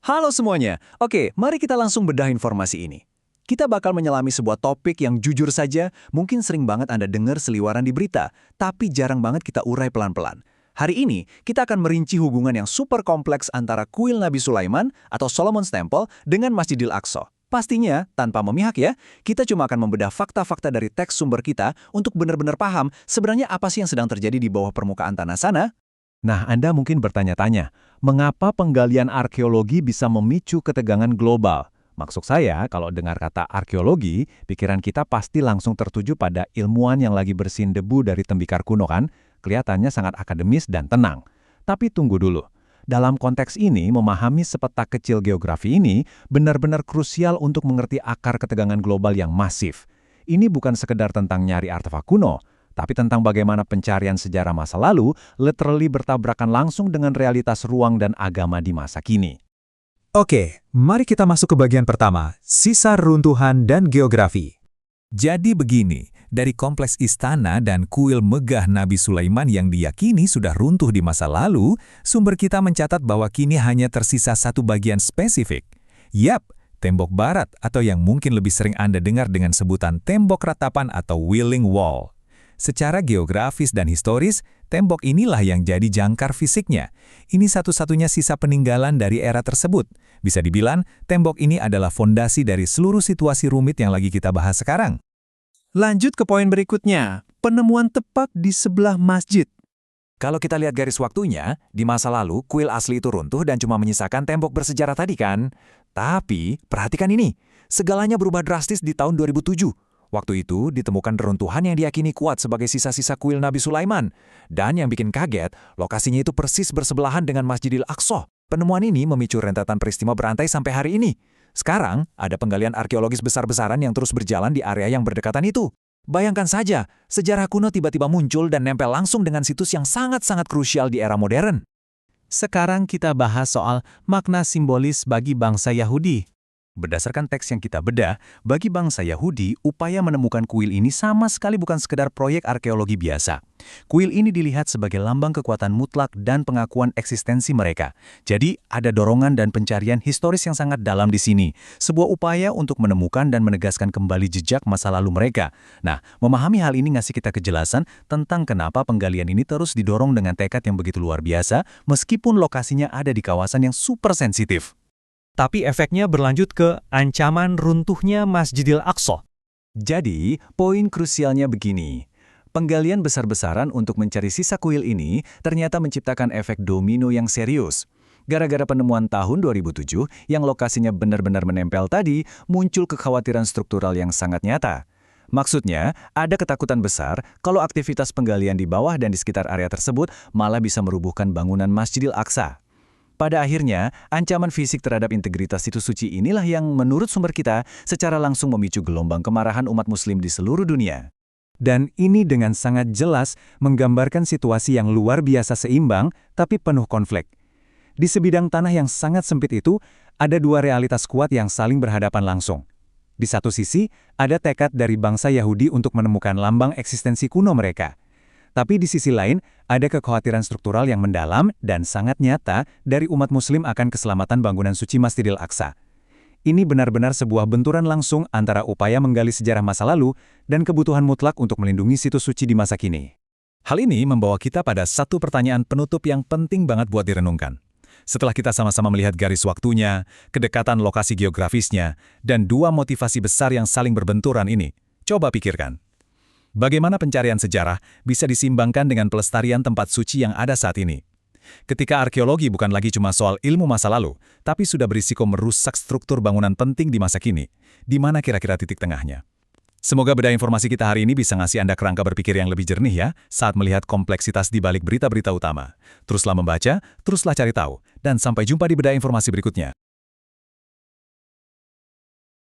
Halo semuanya. Oke, mari kita langsung bedah informasi ini. Kita bakal menyelami sebuah topik yang jujur saja mungkin sering banget Anda dengar seliwaran di berita, tapi jarang banget kita urai pelan-pelan. Hari ini, kita akan merinci hubungan yang super kompleks antara kuil Nabi Sulaiman atau Solomon's Temple dengan Masjidil Aqsa. Pastinya, tanpa memihak ya, kita cuma akan membedah fakta-fakta dari teks sumber kita untuk benar-benar paham sebenarnya apa sih yang sedang terjadi di bawah permukaan tanah sana. Nah, Anda mungkin bertanya-tanya, mengapa penggalian arkeologi bisa memicu ketegangan global? Maksud saya, kalau dengar kata arkeologi, pikiran kita pasti langsung tertuju pada ilmuwan yang lagi bersihin debu dari tembikar kuno kan? Kelihatannya sangat akademis dan tenang. Tapi tunggu dulu. Dalam konteks ini, memahami sepetak kecil geografi ini benar-benar krusial untuk mengerti akar ketegangan global yang masif. Ini bukan sekedar tentang nyari artefak kuno, tapi tentang bagaimana pencarian sejarah masa lalu literally bertabrakan langsung dengan realitas ruang dan agama di masa kini. Oke, mari kita masuk ke bagian pertama, sisa runtuhan dan geografi. Jadi begini, dari kompleks istana dan kuil megah Nabi Sulaiman yang diyakini sudah runtuh di masa lalu, sumber kita mencatat bahwa kini hanya tersisa satu bagian spesifik. Yap, tembok barat atau yang mungkin lebih sering Anda dengar dengan sebutan tembok ratapan atau Wailing Wall. Secara geografis dan historis, tembok inilah yang jadi jangkar fisiknya. Ini satu-satunya sisa peninggalan dari era tersebut. Bisa dibilang, tembok ini adalah fondasi dari seluruh situasi rumit yang lagi kita bahas sekarang. Lanjut ke poin berikutnya, penemuan tepat di sebelah masjid. Kalau kita lihat garis waktunya, di masa lalu kuil asli itu runtuh dan cuma menyisakan tembok bersejarah tadi kan? Tapi, perhatikan ini, segalanya berubah drastis di tahun 2007. Waktu itu ditemukan reruntuhan yang diyakini kuat sebagai sisa-sisa kuil Nabi Sulaiman. Dan yang bikin kaget, lokasinya itu persis bersebelahan dengan Masjidil Aqsa. Penemuan ini memicu rentetan peristiwa berantai sampai hari ini. Sekarang, ada penggalian arkeologis besar-besaran yang terus berjalan di area yang berdekatan itu. Bayangkan saja, sejarah kuno tiba-tiba muncul dan nempel langsung dengan situs yang sangat-sangat krusial di era modern. Sekarang kita bahas soal makna simbolis bagi bangsa Yahudi. Berdasarkan teks yang kita bedah, bagi bangsa Yahudi, upaya menemukan kuil ini sama sekali bukan sekedar proyek arkeologi biasa. Kuil ini dilihat sebagai lambang kekuatan mutlak dan pengakuan eksistensi mereka. Jadi, ada dorongan dan pencarian historis yang sangat dalam di sini. Sebuah upaya untuk menemukan dan menegaskan kembali jejak masa lalu mereka. Nah, memahami hal ini ngasih kita kejelasan tentang kenapa penggalian ini terus didorong dengan tekad yang begitu luar biasa, meskipun lokasinya ada di kawasan yang super sensitif. Tapi efeknya berlanjut ke ancaman runtuhnya Masjidil Aqsa. Jadi, poin krusialnya begini. Penggalian besar-besaran untuk mencari sisa kuil ini ternyata menciptakan efek domino yang serius. Gara-gara penemuan tahun 2007 yang lokasinya benar-benar menempel tadi, muncul kekhawatiran struktural yang sangat nyata. Maksudnya, ada ketakutan besar kalau aktivitas penggalian di bawah dan di sekitar area tersebut malah bisa merubuhkan bangunan Masjidil Aqsa. Pada akhirnya, ancaman fisik terhadap integritas situs suci inilah yang menurut sumber kita secara langsung memicu gelombang kemarahan umat muslim di seluruh dunia. Dan ini dengan sangat jelas menggambarkan situasi yang luar biasa seimbang tapi penuh konflik. Di sebidang tanah yang sangat sempit itu, ada dua realitas kuat yang saling berhadapan langsung. Di satu sisi, ada tekad dari bangsa Yahudi untuk menemukan lambang eksistensi kuno mereka. Tapi di sisi lain, ada kekhawatiran struktural yang mendalam dan sangat nyata dari umat muslim akan keselamatan bangunan suci Masjidil Aqsa. Ini benar-benar sebuah benturan langsung antara upaya menggali sejarah masa lalu dan kebutuhan mutlak untuk melindungi situs suci di masa kini. Hal ini membawa kita pada satu pertanyaan penutup yang penting banget buat direnungkan. Setelah kita sama-sama melihat garis waktunya, kedekatan lokasi geografisnya, dan dua motivasi besar yang saling berbenturan ini, coba pikirkan. Bagaimana pencarian sejarah bisa disimbangkan dengan pelestarian tempat suci yang ada saat ini? Ketika arkeologi bukan lagi cuma soal ilmu masa lalu, tapi sudah berisiko merusak struktur bangunan penting di masa kini, di mana kira-kira titik tengahnya? Semoga bedah informasi kita hari ini bisa ngasih Anda kerangka berpikir yang lebih jernih ya, saat melihat kompleksitas di balik berita-berita utama. Teruslah membaca, teruslah cari tahu, dan sampai jumpa di bedah informasi berikutnya.